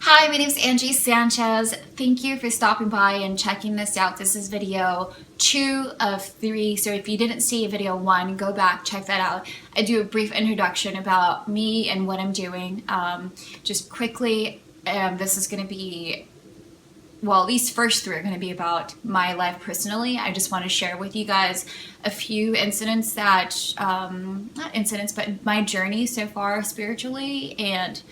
Hi, my name is Angie Sanchez. Thank you for stopping by and checking this out. This is video 2 of 3. So if you didn't see video 1, go back, check that out. I do a brief introduction about me and what I'm doing. Just quickly, this is going to be, well, at least first 3 are going to be about my life personally. I just want to share with you guys a few incidents that, not incidents, but my journey so far spiritually and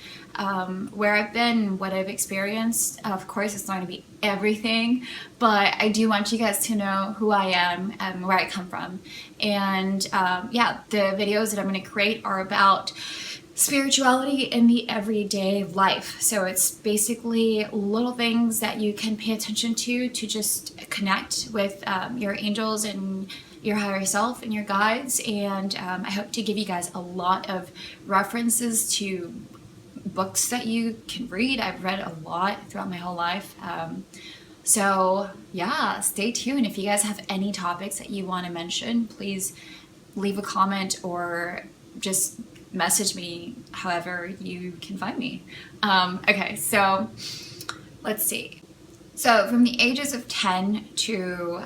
where I've been, what I've experienced. Of course, it's not going to be everything, but I do want you guys to know who I am and where I come from. And yeah, the videos that I'm going to create are about spirituality in the everyday life. So it's basically little things that you can pay attention to just connect with your angels and your higher self and your guides. And I hope to give you guys a lot of references to books that you can read. I've read a lot throughout my whole life. So yeah, stay tuned. If you guys have any topics that you want to mention, please leave a comment or just message me however you can find me. Okay, so let's see. So from the ages of 10 to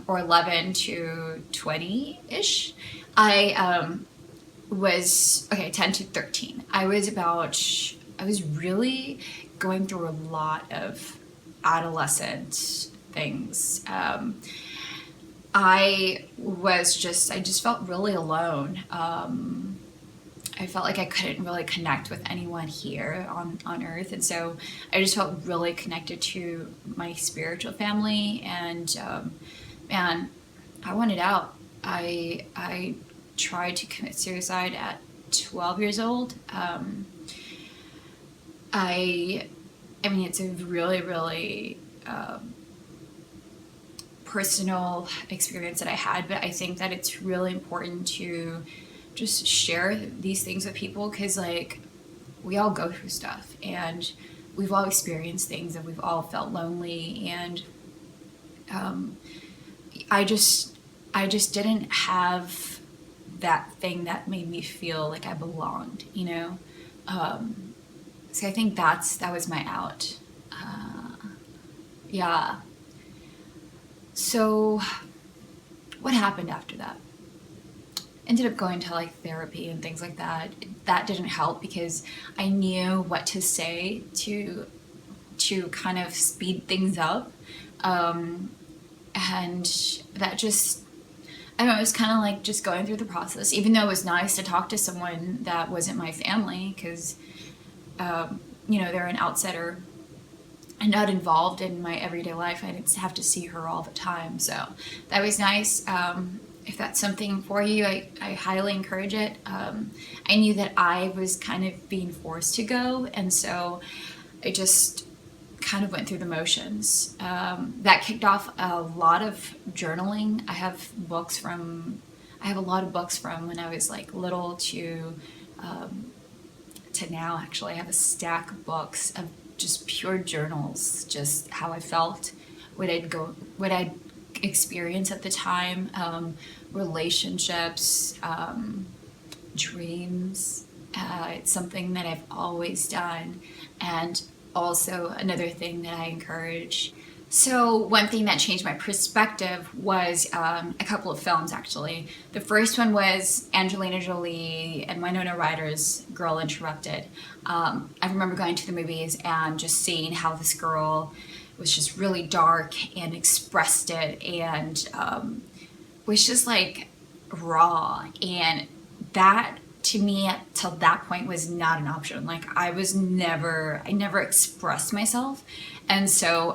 or 11 to 20-ish, I was, okay, 10 to 13. I was really going through a lot of adolescent things. I just felt really alone. I felt like I couldn't really connect with anyone here on earth. And so I just felt really connected to my spiritual family. And man, I wanted out. I tried to commit suicide at 12 years old. I mean, it's a really personal experience that I had, but I think that it's really important to just share these things with people, because like we all go through stuff and we've all experienced things and we've all felt lonely, and I just didn't have that thing that made me feel like I belonged, you know. So I think that was my out. Yeah. So what happened after that? Ended up going to like therapy and things like that. That didn't help because I knew what to say to kind of speed things up. And that just, I don't know, it was kind of like just going through the process, even though it was nice to talk to someone that wasn't my family, because, you know, they're an outsider and not involved in my everyday life. I didn't have to see her all the time. So that was nice. If that's something for you, I highly encourage it. I knew that I was kind of being forced to go, and so I just kind of went through the motions. That kicked off a lot of journaling. I have a lot of books from when I was like little to now. Actually, I have a stack of books of just pure journals, just how I felt, what I'd experience at the time, relationships, dreams. It's something that I've always done, and also another thing that I encourage. So one thing that changed my perspective was a couple of films, actually. The first one was Angelina Jolie and Winona Ryder's Girl Interrupted. I remember going to the movies and just seeing how this girl was just really dark and expressed it, and was just like raw, and that to me till that point was not an option. Like I never expressed myself, and so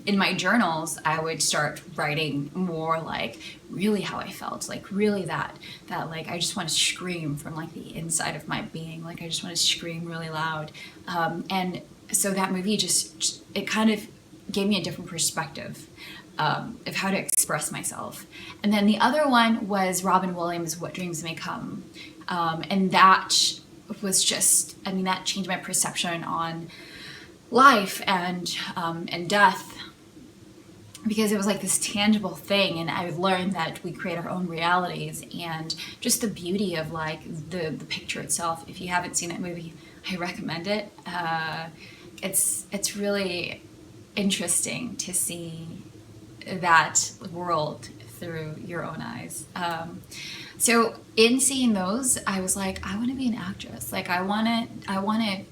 in my journals I would start writing more like really how I felt, like really that like I just want to scream from like the inside of my being, like I just want to scream really loud, and so that movie just it kind of gave me a different perspective of how to express myself. And then the other one was Robin Williams' What Dreams May Come. And that was just, I mean, that changed my perception on life and death, because it was like this tangible thing, and I learned that we create our own realities, and just the beauty of like the picture itself. If you haven't seen that movie, I recommend it. it's really interesting to see that world through your own eyes. So in seeing those, I was like, I want to be an actress. Like I want to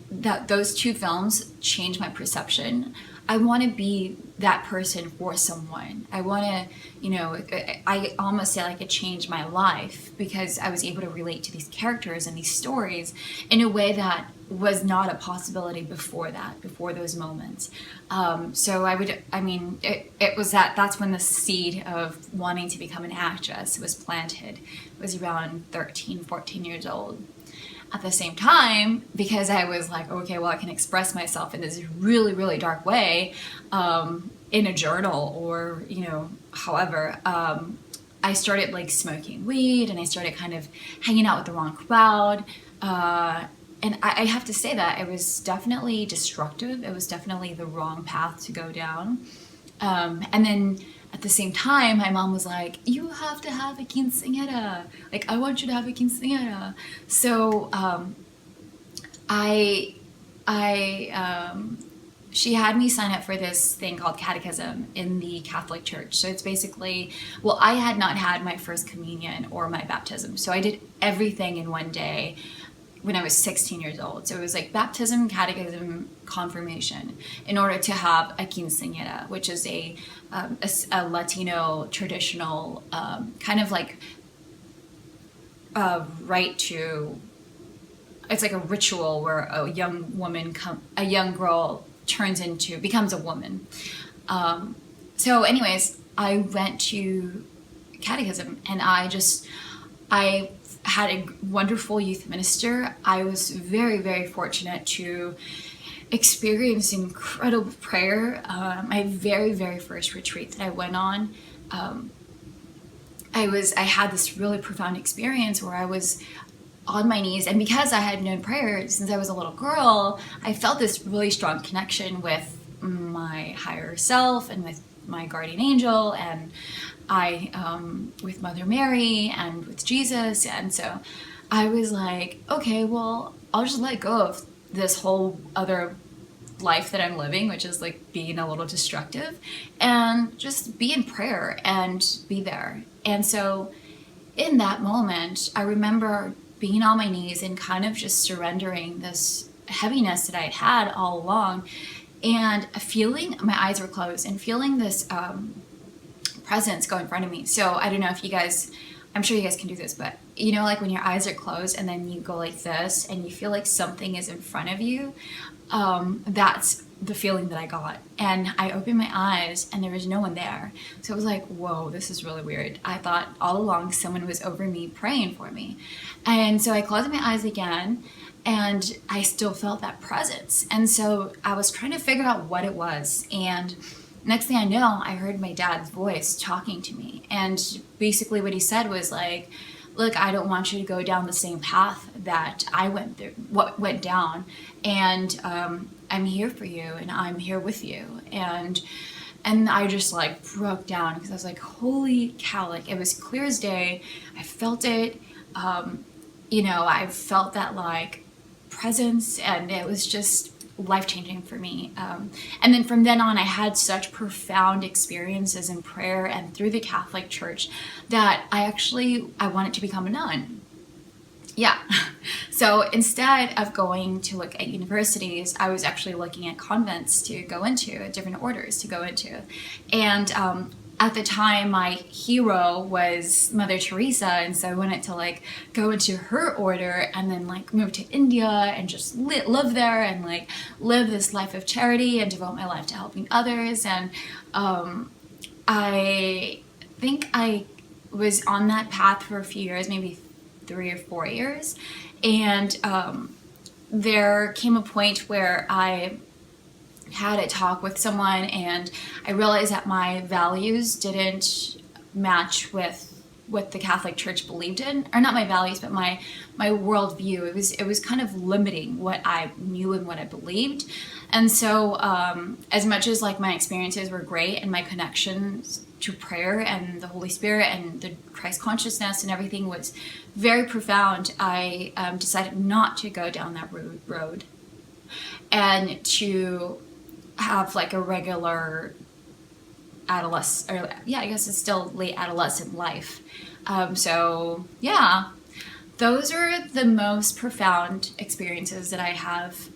that those two films changed my perception. I want to be that person for someone. I want to, you know, I almost say like it changed my life because I was able to relate to these characters and these stories in a way that was not a possibility before that, before those moments. So it was that's when the seed of wanting to become an actress was planted. It was around 13, 14 years old. At the same time, because I was like, okay, well, I can express myself in this really, really dark way in a journal or, you know, however, I started like smoking weed and I started kind of hanging out with the wrong crowd. And I have to say that it was definitely destructive. It was definitely the wrong path to go down. And then at the same time, my mom was like, you have to have a quinceañera. Like, I want you to have a quinceañera. So she had me sign up for this thing called catechism in the Catholic Church. So it's basically, well, I had not had my first communion or my baptism. So I did everything in one day when I was 16 years old. So it was like baptism, catechism, confirmation in order to have a quinceañera, which is a Latino traditional kind of like right to, it's like a ritual where a young girl becomes a woman. So anyways, I went to catechism and I had a wonderful youth minister. I was very, very fortunate to experience incredible prayer. My very, very first retreat that I went on, I had this really profound experience where I was on my knees, and because I had known prayer since I was a little girl, I felt this really strong connection with my higher self and with my guardian angel, and with Mother Mary and with Jesus. And so I was like, okay, well, I'll just let go of this whole other life that I'm living, which is like being a little destructive, and just be in prayer and be there. And so in that moment, I remember being on my knees and kind of just surrendering this heaviness that I had all along, and feeling, my eyes were closed, and feeling this presence go in front of me. So I don't know if you guys, I'm sure you guys can do this, but you know, like when your eyes are closed and then you go like this and you feel like something is in front of you, that's the feeling that I got. And I opened my eyes and there was no one there. So it was like, whoa, this is really weird. I thought all along someone was over me praying for me. And so I closed my eyes again and I still felt that presence. And so I was trying to figure out what it was. And next thing I know, I heard my dad's voice talking to me. And basically what he said was like, look, I don't want you to go down the same path that I went down. And I'm here for you and I'm here with you. And I just like broke down because I was like, holy cow, like it was clear as day. I felt it. You know, I felt that like presence, and it was just life-changing for me. And then from then on, I had such profound experiences in prayer and through the Catholic Church that I wanted to become a nun. Yeah. So instead of going to look at universities, I was actually looking at convents to go into, different orders to go into. And at the time, my hero was Mother Teresa, and so I wanted to like go into her order and then like move to India and just live there and like live this life of charity and devote my life to helping others. And I think I was on that path for a few years, maybe 3 or 4 years, and there came a point where I had a talk with someone and I realized that my values didn't match with what the Catholic Church believed in, or not my values, but my worldview. It was kind of limiting what I knew and what I believed. And so as much as like my experiences were great and my connections to prayer and the Holy Spirit and the Christ consciousness and everything was very profound, I decided not to go down that road. and to have like a regular adolescent, or yeah, I guess it's still late adolescent life. So yeah, those are the most profound experiences that I have,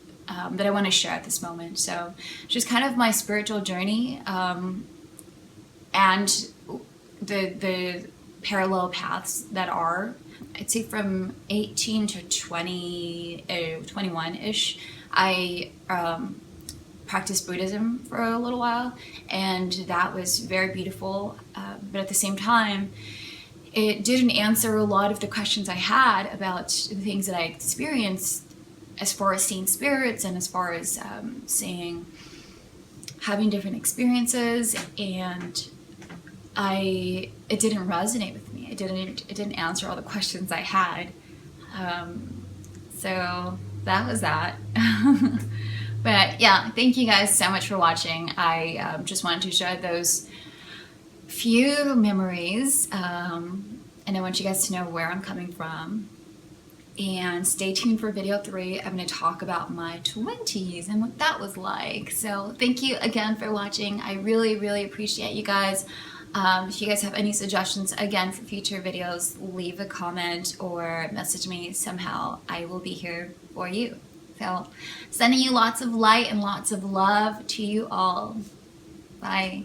that I want to share at this moment. So just kind of my spiritual journey, and the parallel paths that are, I'd say from 18 to 20, 21-ish, I practiced Buddhism for a little while, and that was very beautiful. But at the same time, it didn't answer a lot of the questions I had about the things that I experienced, as far as seeing spirits and as far as having different experiences, and it didn't resonate with me. It didn't answer all the questions I had. So that was that. But yeah, thank you guys so much for watching. I just wanted to share those few memories, and I want you guys to know where I'm coming from. And stay tuned for video 3. I'm going to talk about my 20s and what that was like. So thank you again for watching. I really, really appreciate you guys. If you guys have any suggestions, again, for future videos, leave a comment or message me somehow. I will be here for you. So sending you lots of light and lots of love to you all. Bye.